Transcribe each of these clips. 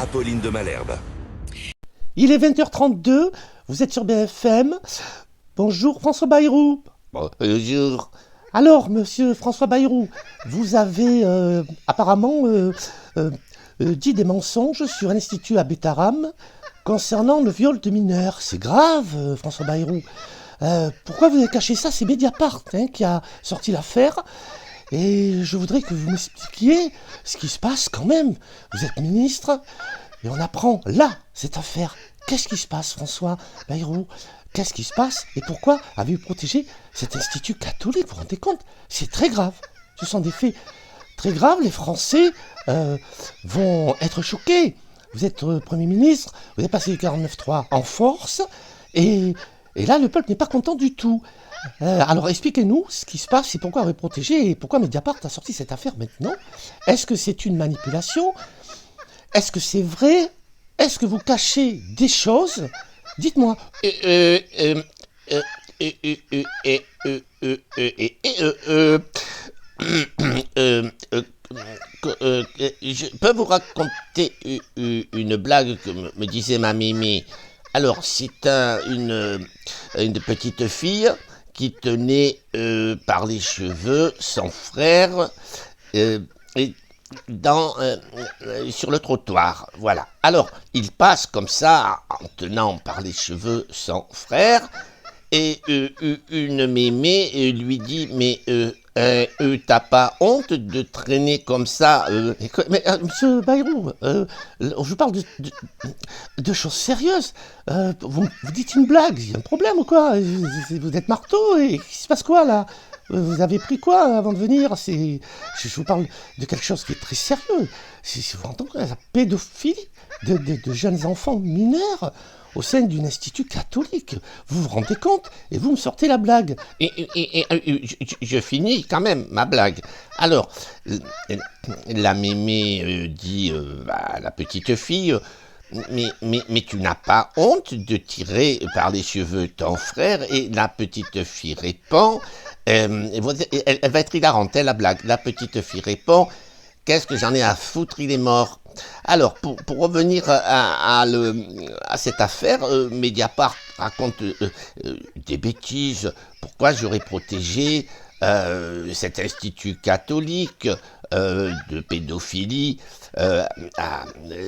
Apolline de Malherbe. Il est 20h32, vous êtes sur BFM. Bonjour François Bayrou. Bonjour. Alors, monsieur François Bayrou, vous avez apparemment dit des mensonges sur un institut à Bétaram concernant le viol de mineurs. C'est grave, François Bayrou. Pourquoi vous avez caché ça? C'est Mediapart qui a sorti l'affaire. Et je voudrais que vous m'expliquiez ce qui se passe quand même. Vous êtes ministre et on apprend là cette affaire. Qu'est-ce qui se passe, François Bayrou? Qu'est-ce qui se passe et pourquoi avez-vous protégé cet institut catholique? Vous vous rendez compte? C'est très grave. Ce sont des faits très graves. Les Français vont être choqués. Vous êtes Premier ministre, vous avez passé le 49.3 en force et là, le peuple n'est pas content du tout. Alors expliquez-nous ce qui se passe et pourquoi vous avez protégé et pourquoi Mediapart a sorti cette affaire maintenant. Est-ce que c'est une manipulation? Est-ce que c'est vrai? Est-ce que vous cachez des choses? Dites-moi. Je peux vous raconter une blague que me disait ma Mimi. Alors, c'est une petite fille qui tenait par les cheveux son frère sur le trottoir. Voilà. Alors, il passe comme ça, en tenant par les cheveux son frère, et une mémé lui dit, mais t'as pas honte de traîner comme ça Mais monsieur Bayrou, je parle de choses sérieuses. Vous dites une blague, il y a un problème ou quoi? Vous êtes marteau et il se passe quoi là? Vous avez pris quoi avant de venir? Je vous parle de quelque chose qui est très sérieux. Vous entendez la pédophilie de jeunes enfants mineurs au sein d'un institut catholique. Vous vous rendez compte? Et vous me sortez la blague. Je finis quand même ma blague. Alors, la mémé dit à la petite fille, mais tu n'as pas honte de tirer par les cheveux ton frère? Et la petite fille répond, elle va être hilarante, la blague. La petite fille répond, qu'est-ce que j'en ai à foutre, il est mort. Alors, pour revenir à cette affaire, Mediapart raconte des bêtises. Pourquoi j'aurais protégé cet institut catholique de pédophilie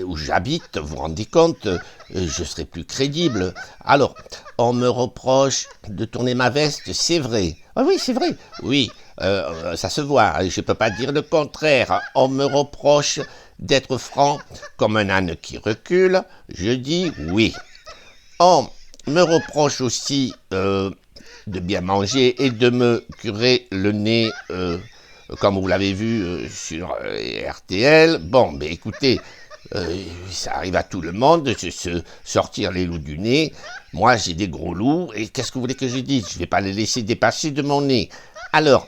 où j'habite? Vous vous rendez compte, je serais plus crédible. Alors, on me reproche de tourner ma veste, c'est vrai. Ah oui, c'est vrai. Oui, ça se voit, je ne peux pas dire le contraire. On me reproche d'être franc comme un âne qui recule, je dis oui. On me reproche aussi de bien manger et de me curer le nez, comme vous l'avez vu sur RTL. Bon, mais écoutez, ça arrive à tout le monde de se sortir les loups du nez. Moi, j'ai des gros loups, et qu'est-ce que vous voulez que je dise? Je ne vais pas les laisser dépasser de mon nez. Alors,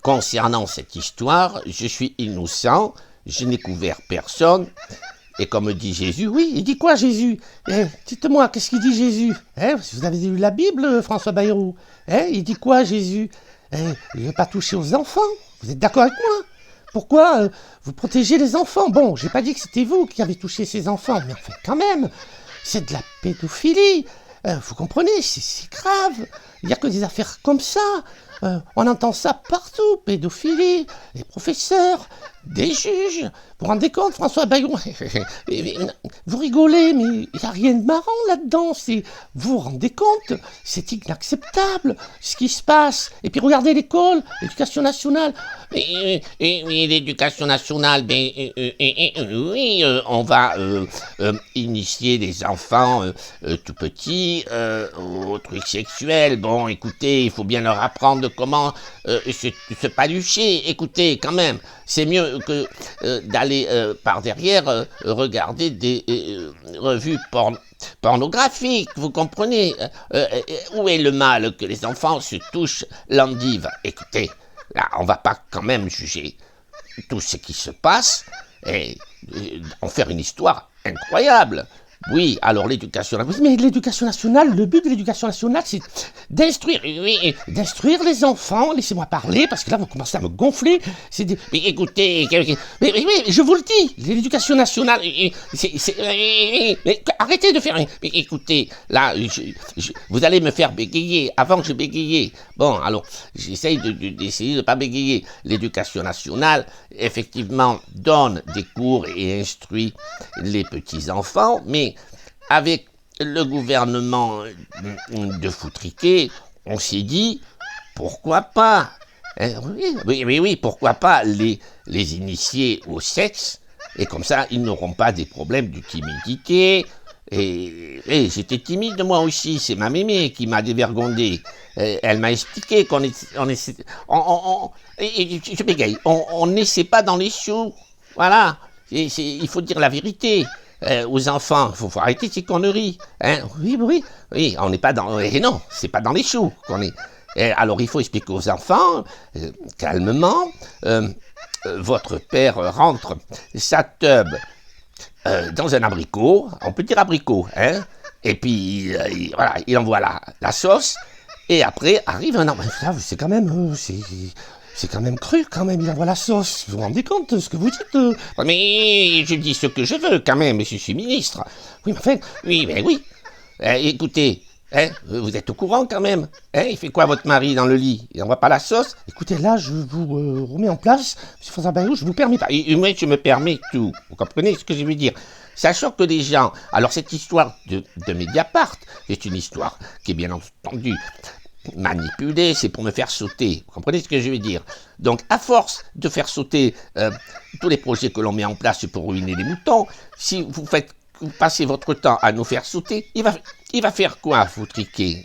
concernant cette histoire, je suis innocent, je n'ai couvert personne, et comme dit Jésus, oui, il dit quoi Jésus? Dites-moi, qu'est-ce qu'il dit Jésus? Vous avez lu la Bible, François Bayrou? Il dit quoi Jésus? Il ne veut pas toucher aux enfants, vous êtes d'accord avec moi? Pourquoi vous protégez les enfants? Bon, j'ai pas dit que c'était vous qui avez touché ces enfants, mais enfin quand même, c'est de la pédophilie. Vous comprenez, c'est grave. Il n'y a que des affaires comme ça. On entend ça partout, pédophilie, les professeurs, des juges. Vous vous rendez compte, François Bayrou? Vous rigolez, mais il n'y a rien de marrant là-dedans. Vous vous rendez compte? C'est inacceptable ce qui se passe. Et puis regardez l'école, l'éducation nationale. Oui, l'éducation nationale, oui, on va initier les enfants tout petits aux trucs sexuels. Bon, écoutez, il faut bien leur apprendre comment se palucher. Écoutez, quand même, c'est mieux que d'aller par derrière regarder des revues pornographiques, vous comprenez? Où est le mal que les enfants se touchent l'endive? Écoutez, là, on va pas quand même juger tout ce qui se passe et en faire une histoire incroyable. Oui, alors l'éducation nationale. Mais l'éducation nationale, le but de l'éducation nationale, c'est d'instruire, oui, d'instruire les enfants. Laissez-moi parler, parce que là, vous commencez à me gonfler. Mais écoutez, Mais je vous le dis, l'éducation nationale, mais arrêtez de faire. Mais écoutez, là, vous allez me faire bégayer avant que je bégaye. Bon, alors, j'essaye d'essayer de ne pas bégayer. L'éducation nationale, effectivement, donne des cours et instruit les petits-enfants, mais avec le gouvernement de Foutriquet, on s'est dit, pourquoi pas oui, pourquoi pas les initier au sexe, et comme ça, ils n'auront pas des problèmes de timidité. Et j'étais timide moi aussi, c'est ma mémé qui m'a dévergondé. Elle m'a expliqué qu'on je bégaye, on n'essaie pas dans les choux, voilà, il faut dire la vérité. Aux enfants, il faut arrêter ces conneries. Hein. Oui, on n'est pas dans... Et non, c'est pas dans les choux qu'on est. Alors il faut expliquer aux enfants, calmement, votre père rentre sa teub dans un abricot, on peut dire abricot, hein, et puis voilà, il envoie la sauce, et après arrive un... C'est quand même... C'est quand même cru, quand même, il envoie la sauce. Vous vous rendez compte de ce que vous dites Mais je dis ce que je veux, quand même, monsieur le ministre. Oui, mais enfin... Oui, mais oui. Écoutez, hein, vous êtes au courant, quand même. Hein, il fait quoi, votre mari, dans le lit? Il n'envoie pas la sauce? Écoutez, là, je vous remets en place. Monsieur François Bayrou, je vous permets pas. Moi, je me permets tout. Vous comprenez ce que je veux dire? Sachant que les gens... Alors, cette histoire de Mediapart est une histoire qui est bien entendu... manipulé, c'est pour me faire sauter. Vous comprenez ce que je veux dire? Donc, à force de faire sauter tous les projets que l'on met en place pour ruiner les moutons, si vous passez votre temps à nous faire sauter, il va faire quoi, Foutriquet?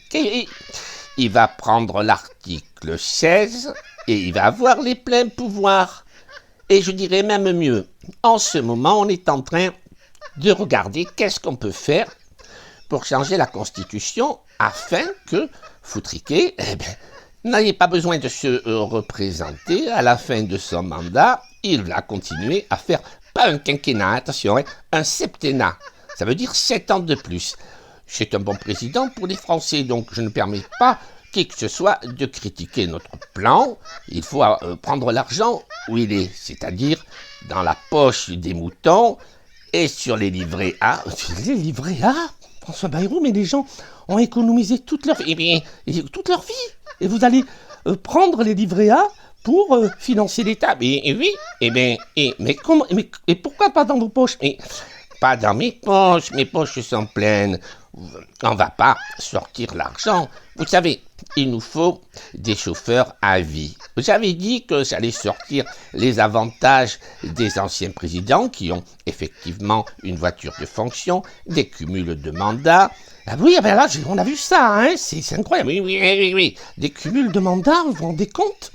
Il va prendre l'article 16 et il va avoir les pleins pouvoirs. Et je dirais même mieux, en ce moment, on est en train de regarder qu'est-ce qu'on peut faire pour changer la Constitution afin que Foutriquet n'ayez pas besoin de se représenter à la fin de son mandat. Il va continuer à faire, pas un quinquennat, attention, un septennat. Ça veut dire 7 ans de plus. C'est un bon président pour les Français, donc je ne permets pas qui que ce soit de critiquer notre plan. Il faut prendre l'argent où il est, c'est-à-dire dans la poche des moutons et sur les livrets A. Les livrets A, François Bayrou, mais les gens ont économisé toute leur vie. Et vous allez prendre les livrets A pour financer l'État. Mais oui, mais pourquoi pas dans vos poches? Pas dans mes poches sont pleines. On va pas sortir l'argent. Vous savez, il nous faut des chauffeurs à vie. J'avais dit que j'allais sortir les avantages des anciens présidents qui ont effectivement une voiture de fonction, des cumuls de mandats. Ah oui, ben là, on a vu ça, hein, c'est incroyable. Oui. Des cumuls de mandats, vous vous rendez compte?